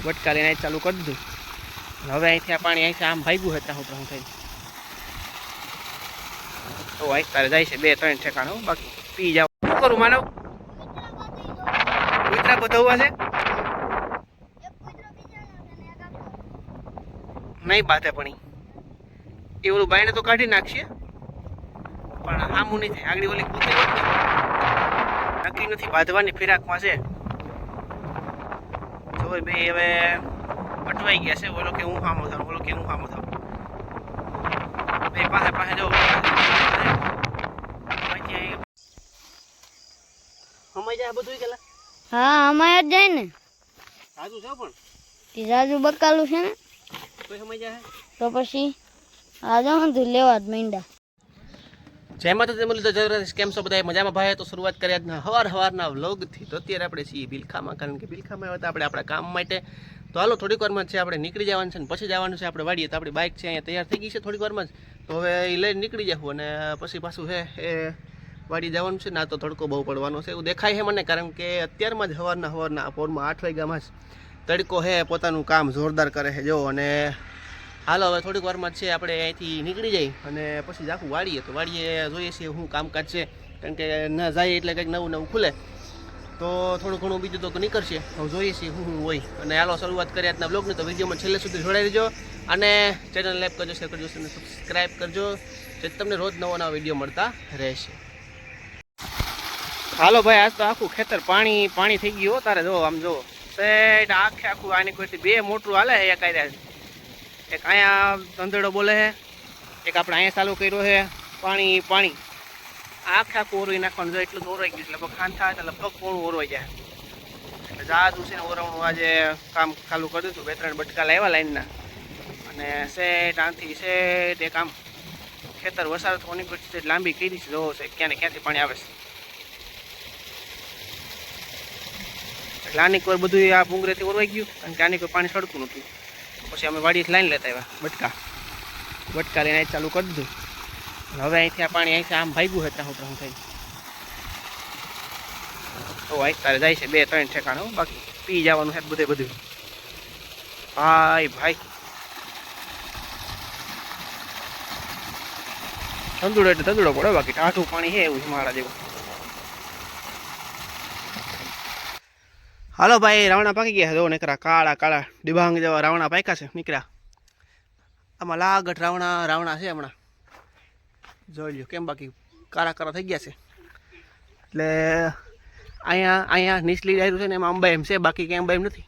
બટકા લઈને ચાલુ કરી દીધું. હવે અહીંથી આ પાણી અહીંથી આમ ભાગ્યું હોય ત્રાહું થઈ તો અહીં તારે જાય છે 2-3 ઠેકાણું. બાકી પી જાવ શું કરું માનવ કૂતરા બધા છે નહીં બાધે પણ એ ઓલું બાયને તો કાઢી નાખશે પણ આમું નહીં થાય. આગળ ઓલી કૂતરી હોત ને નક્કી નથી બાંધવાની ફિરાકમાં છે જો બે હવે અટવાઈ ગયા છે. ઓલો કે હું સામો થાવ ઓલો કે હું સામો થાવ બે પાસે પાસે જો સમય જાય બધું ગયેલા. હા અમારે જ જાય ને રાજુ છે પણ એ રાજુ બકાલું છે ને કોઈ સમય જાય તો પછી આજે હું લેવા જ માંડ્યા. જય માતાજી મુરલી. તો જરૂર કેમ છો બધા મજામાં ભાઈ? તો શરૂઆત કરી આજના સવારના વ્લોગથી. તો અત્યારે આપણે છીએ ભીલખામાં, કારણ કે ભીલખામાં આવ્યા હતા આપણે આપણા કામ માટે. તો હાલો થોડીક વારમાં છે આપણે નીકળી જવાનું છે ને પછી જવાનું છે આપણે વાડીએ. તો આપણી બાઇક છે અહીંયા તૈયાર થઈ ગઈ છે થોડીક વારમાં જ. તો હવે એ લઈને નીકળી જવું અને પછી પાછું છે એ વાડી જવાનું છે. ના તો તડકો બહુ પડવાનો છે એવું દેખાય છે મને, કારણ કે અત્યારમાં જ સવારના પોરમાં 8 વાગ્યામાં જ તડકો છે પોતાનું કામ જોરદાર કરે છે જો. અને હાલો હવે થોડીક વારમાં જ છે આપણે અહીંથી નીકળી જઈએ અને પછી આખું વાળીએ. તો વાળીએ જોઈએ છીએ શું કામકાજ છે, કારણ કે ન જાય એટલે કંઈક નવું ખુલે તો થોડું ઘણું બીજું તો નીકળશે. હવે જોઈએ છીએ શું હોય. અને હાલો શરૂઆત કરીએ આજના બ્લોગની. તો વિડીયોમાં છેલ્લે સુધી જોડાઈ રહેજો અને ચેનલ લાઈક કરજો, શેર કરજો અને સબસ્ક્રાઈબ કરજો, જેથી તમને રોજ નવા વિડીયો મળતા રહેશે. હાલો ભાઈ, આજ તો આખું ખેતર પાણી થઈ ગયું. તારે જો આમ જો સેટ આખું આની કોઈથી 2 મોટરું હાલે છે. એક અહીંયા ધંધેડો બોલે છે, એક આપણે અહીંયા ચાલુ કર્યો છે પાણી આખું ઓરવી નાખવાનું જો. એટલું ઓરવાઈ ગયું એટલે ખાન થાય એટલે લગભગ પોણું ઓરવાઈ જાય. એટલે જાદુ છે ને ઓરવણું આજે કામ ચાલુ કરી દીધું. 2-3 બટકા લાવ્યા લાઈનના અને સેટ આથી સેટ એક આમ ખેતર વસાર થોની પછી લાંબી કરી છે. જોવો છે ક્યાંથી પાણી આવે છે. એટલે આની કોઈ બધું આ ભૂંગરેથી ઓરવાઈ ગયું, કારણ કે આની કોઈ પાણી સડતું નહોતું. પછી અમે વાડીથી લાઈન લેતા આવ્યા બટકા લઈને ચાલુ કરી દીધું. હવે અહીંથી આ પાણી અહીંથી આમ ભાગ્યું હોય ત્રાહું થઈ તો અહીં તારે જાય છે 2-3 ઠેકાણું. બાકી પી જવાનું છે બધું ભાઈ તંદુડો એટલે તંદુડો પડે. બાકી ટાઢું પાણી છે એવું મારા જેવું. હાલો ભાઈ, રાવણા પાકી ગયા જો. નીકળ્યા કાળા ડિબાંગ જેવા રાવણા પાક્યા છે નીકળ્યા. આમાં લાગટ રાવણા છે હમણાં જોઈ લો કેમ. બાકી કાળા થઈ ગયા છે. એટલે અહીંયા નીચલી ડાયરું છે ને એમાં અંબા એમ છે, બાકી ક્યાંય અંબા એમ નથી.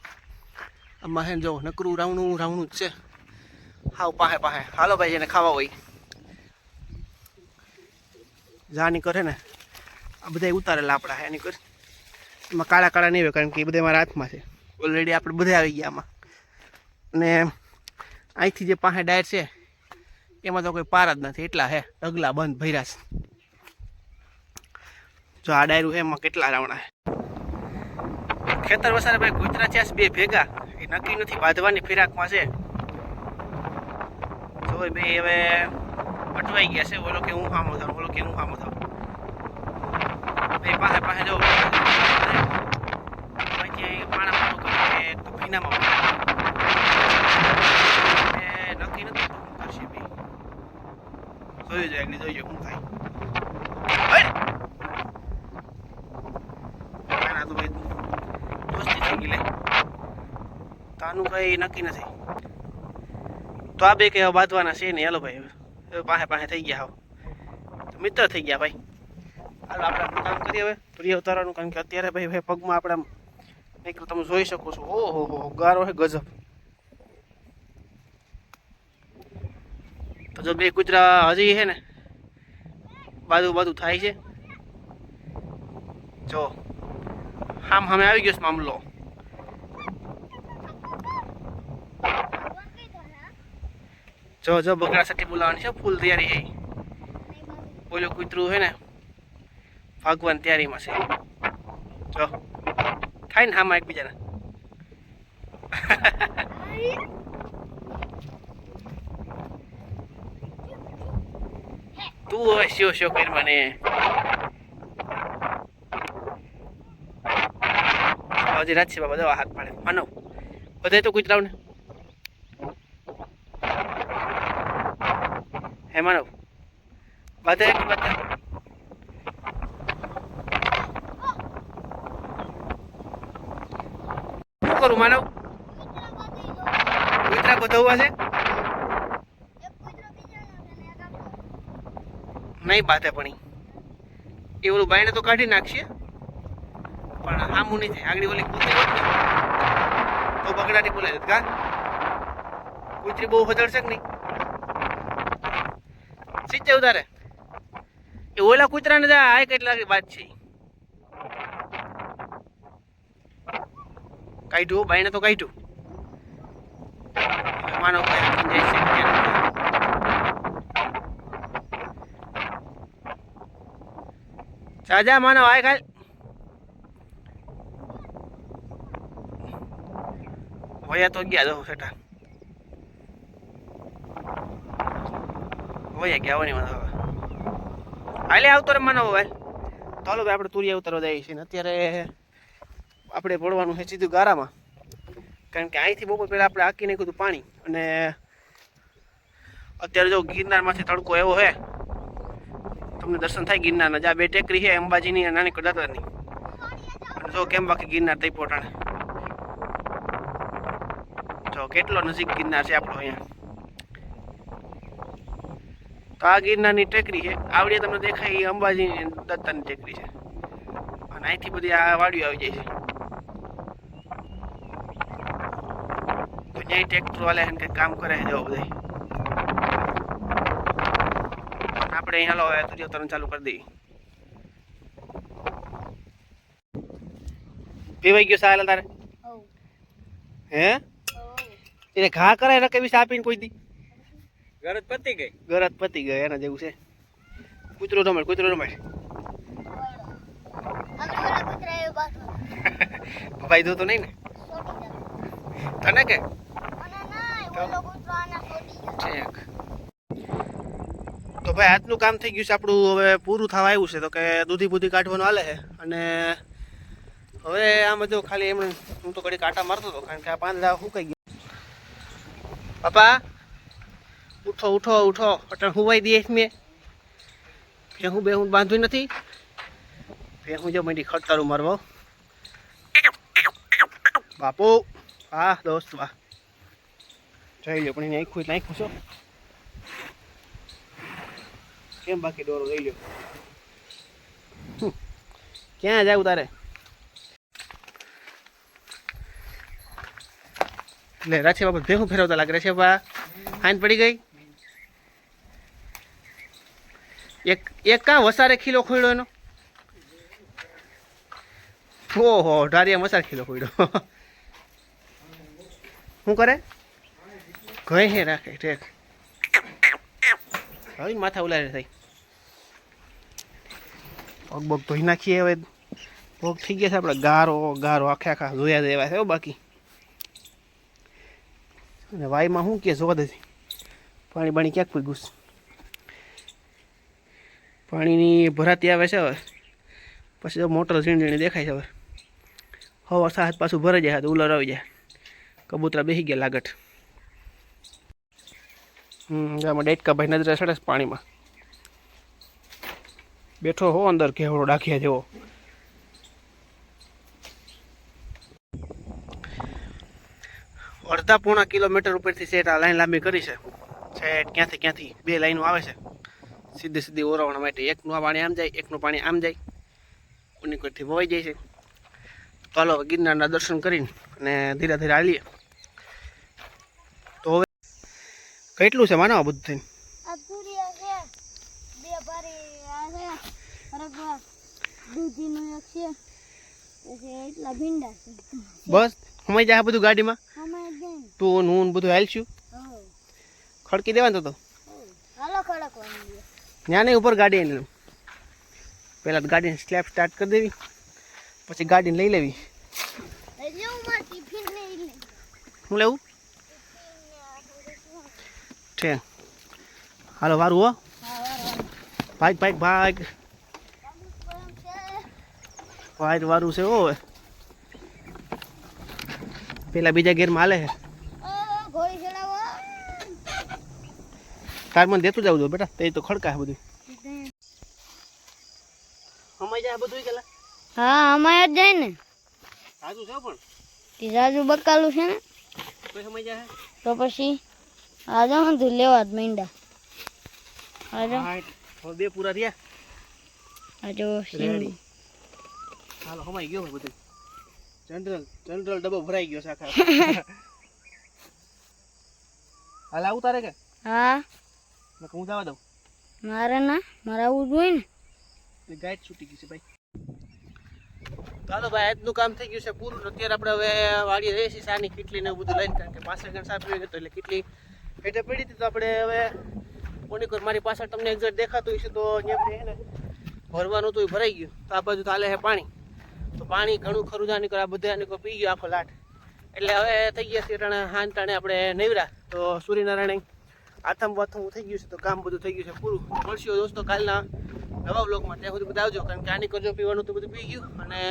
આમાં છે જો નકરું રાવણું જ છે હાવ પાહે. હાલો ભાઈ, જેને ખાવા હોય જાની કરે ને આ બધા ઉતારેલા આપણા એની કરે. એમાં કાળા નહીં હોય, કારણ કે એ બધા મારા હાથમાં છે ઓલરેડી. આપણે બધા આવી ગયા આમાં. અને અહીંથી જે પાસે ડાયર છે એમાં તો કોઈ પાર જ નથી, એટલા હે ઢગલા બંધ ભર્યા છે. જો આ ડાયરું છે એમાં કેટલા રાવણા છે. ખેતર વસારે ભાઈ કૂતરા છે 2 ભેગા, એ નક્કી નથી બાંધવાની ફિરાકમાં છે જો. બે હવે અટવાઈ ગયા છે. ઓલો કે હું સામો થાવ ઓલો કે હું સામો થાવ બે પાસે જો ભીનામાં નક્કી નથી કરશે બે. જોયું જાય આગળ જોઈજો શું થાય. તો ભાઈ દોસ્તી થઈ ગઈ લે તો આનું કઈ નક્કી નથી. તો આ બે કે બાંધવાના છે નહીં. હાલો ભાઈ, પાસે થઈ ગયા હાવ મિત્ર થઈ ગયા ભાઈ. હાલો આપણે આપણું કામ કરીએ હવે પ્રિય ઉતારવાનું, કારણ કે અત્યારે ભાઈ પગમાં આપણા એક તમે જોઈ શકો છો. ઓહો ગારો છે ગજબ. તો જો 2 કૂતરા હજી છે ને બાજુ થાય છે જો. સામે આવી ગયો છે મામલો. જો બગડા સાથે બોલાવવાની છે ફૂલ તૈયારી છે. ઓલું કૂતરું છે ને ભાગવાની તૈયારીમાં છે જો. થાય ને હામાં એકબીજાને. તું હવે શો કરી મને. હજી રાત છે બાબા, દવા હાથ પાડે માનવ બધે તો કૂતરાઓને હે માનવ બધે કે બધા શું કરું માનવ કૂતરા બધા છે નહીં બાતે પણ એ ઓલું બાયણે તો કાઢી નાખશે પણ આમું નહીં થાય આગળ ઓલી કૂતરી હોત ને તો બગડાટી બોલાય છે કા કૂતરી બહુ હજળશે કે નહીં સીચે ઉતારે એ ઓલા કૂતરાને જા આ કેટલા વાત છે કાઢ્યું બાયણે તો કાઢ્યું માનો જાય છે ચાજા માનવ આય ખાય વયા તો ગયા દો સેટા વયા ગયા આવવાની મને હવે હાલે આવતો રે માનવ હવે ચાલો ભાઈ આપણે તુરિયા ઉતારવા જઈએ છીએ ને અત્યારે આપણે પડવાનું છે સીધું ગારામાં કારણ કે અહીંથી બપોર પહેલાં આપણે આંકી નાખ્યું હતું પાણી અને અત્યારે જો ગિરનારમાંથી તડકો એવો છે તમને દર્શન થાય ગિરનારના જ્યાં બે ટેકરી છે અંબાજીની અને નાની દાતારની જો કેમ બાકી ગિરનાર તઈ પોટાણે જો કેટલો નજીક ગિરનાર છે આપણો અહીંયા તો આ ગિરનારની ટેકરી છે આવડી તમને દેખાય એ અંબાજી દત્તાની ટેકરી છે અને અહીંથી બધી આ વાડીઓ આવી જાય છે તો ત્યાં ટ્રેક્ટર વાળા એને કંઈક કામ કરે છે જો બધા આપણે અહીં હાલો હવે તુરિયા ઉતારવાનું ચાલુ કરી દઈએ પીવાઈ ગયો સાહેલ તારે હે એને ઘા કરાય રકે વિશે આપીને કોઈ દી ગરજ પતી ગઈ એના જેવું છે કૂતરો રમાડ ભાઈ દો તો નહીં ને તને કે ઠીક તો ભાઈ આજનું કામ થઈ ગયું છે આપણું હવે પૂરું થવા આવ્યું છે તો કે દૂધી બુધી કાઢવાનું હાલે છે અને હવે આમાં જો ખાલી એમણે હું તો ઘડી કાંટા મારતો હતો કારણ કે આ પાંદડા સુકાઈ ગયા પાપા ઉઠો અટણ હુવાઈ દઈએ મેં ભેહું બેહું બાંધ્યું નથી ભેહું જો મંડી ખડતારું મારવો બાપુ હા દોસ્ત વાહ જોઈ લો પણ એને નાખ્યું છો કેમ બાકી દોરો લઈ લો ક્યાં જાવ તારે લે રાછે બાપા ભેહું ફેરવતા લાગે રાછે બા હાઈન પડી ગઈ એક કાં વસારે ખીલો ખોયડો એનો ઓહો ઢારિયા મસાર ખીલો ખોયડો શું કરે ઘઈ હે રાખે ઠેક હવે માથા ઉલારે થઈ પગ બગ ધોઈ નાખીએ હવે પગ થઈ ગયા છે આપણે ગારો આખા ધોયા દેવા છે બાકી અને વાયમાં શું કે જોવા દે પાણી બાણી ક્યાંક કોઈ ઘૂસ પાણીની ભરાતી આવે છે હવે પછી મોટર ઝીણી દેખાય છે હવે હવા સાત પાછું ભરાઈ જાય તો ઉલર આવી જાય કબૂતરા બેસી ગયા લાગટ આમાં ડેટકા ભાઈ નજરે ચડે છે પાણીમાં બેઠો હો અંદર કેવડો ડાખ્યા જેવો અડધા પોણા કિલોમીટર ઉપરથી સેટ આ લાઈન લાંબી કરી છે સેટ ક્યાંથી બે લાઈનો આવે છે સીધી ઓરવણા માટે એકનું પાણી આમ જાય એકનું પાણી આમ જાય ઉનીકોટથી વવાઈ જાય છે ચાલો ગિરનારના દર્શન કરીને અને ધીરે ધીરે હાલીએ તો હવે કેટલું છે માનો બધું થઈને બસ હમાઈ જાય બધું ગાડીમાં તું નૂન બધું હાલશું ખડકી દેવાનું તો ત્યાં નહીં ઉપર ગાડી લઉં પહેલાં ગાડીને સ્લેબ સ્ટાર્ટ કરી દેવી પછી ગાડીને લઈ લેવી શું લેવું છે હાલો વારું હો ભાગ વારું છે હો પેલા બીજા ગેરમાં હાલે છે ઘોડી ચડાવો તાર મને દેતું જવું જો બેટા તે તો ખડકા છે બધું સમય જાય બધું કેલા હા અમાય જ જાય ને આજુ છે પણ તે રાજુ બકાલું છે ને કોઈ સમય જાય તો પછી આજે હું લેવા જ મીંડા આજે હવે બે પૂરા રહ્યા આજો રેડી હાલો સમાઈ ગયો છે બધું જનરલ ડબ્બો ભરાઈ ગયો છે આખા હાલ આવું તારે કે હા હું જવા દઉં મારે ના મારે આવું જોઈએ ને ગાઈડ છૂટી ગઈ છે ભાઈ ચાલો ભાઈ આજનું કામ થઈ ગયું છે પૂરું અત્યારે આપણે હવે વાડીએ રહીએ છીએ સાની કેટલી ને એવું બધું લઈને કારણ કે પાછળ ગણ સાફ ગયો એટલે કેટલી હેઠે પડી હતી તો આપણે હવે કોનીકોર મારી પાછળ તમને એક્ઝેક્ટ દેખાતું હશે તો અહીંયા આપણે ભરવાનું હતું એ ભરાઈ ગયું તો આ બાજુ ચાલે છે પાણી તો પાણી ઘણું ખરું જાની આ બધા આની પી ગયો આખો લાટ એટલે હવે થઈ ગયા છે ટાણે હાન ટાણે આપણે નેવરા તો સૂર્યનારાયણ આથમ વાથમ થઈ ગયું છે તો કામ બધું થઈ ગયું છે પૂરું મળશું દોસ્તો કાલના નવા બ્લોગમાં ત્યાં સુધી બધા આવજો કારણ કે આની કરજો પીવાનું તો બધું પી ગયું અને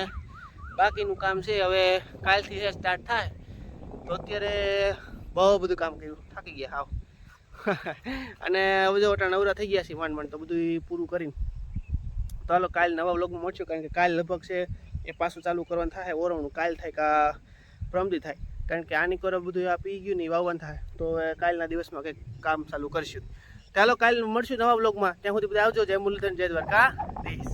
બાકીનું કામ છે હવે કાલથી સ્ટાર્ટ થાય તો અત્યારે બહુ બધું કામ કર્યું થાકી ગયા હાવ અને હવે જો અટા નવરા થઈ ગયા છે માંડ તો બધું પૂરું કરીને તો હાલો કાલ નવા બ્લોગમાં મળશું કારણ કે કાલ લગભગ છે એ પાછું ચાલુ કરવાનું થાય ઓરવણું કાલ થાય કા પ્રમદી થાય કારણ કે આની કરો બધું આ પી ગયું નહીં વાવવાનું થાય તો કાલના દિવસમાં કંઈક કામ ચાલુ કરશું ચાલો કાલ મળશું નવા બ્લોગમાં ત્યાં સુધી બધા આવજો જય મુરલીધર જય દ્વારકા દેશ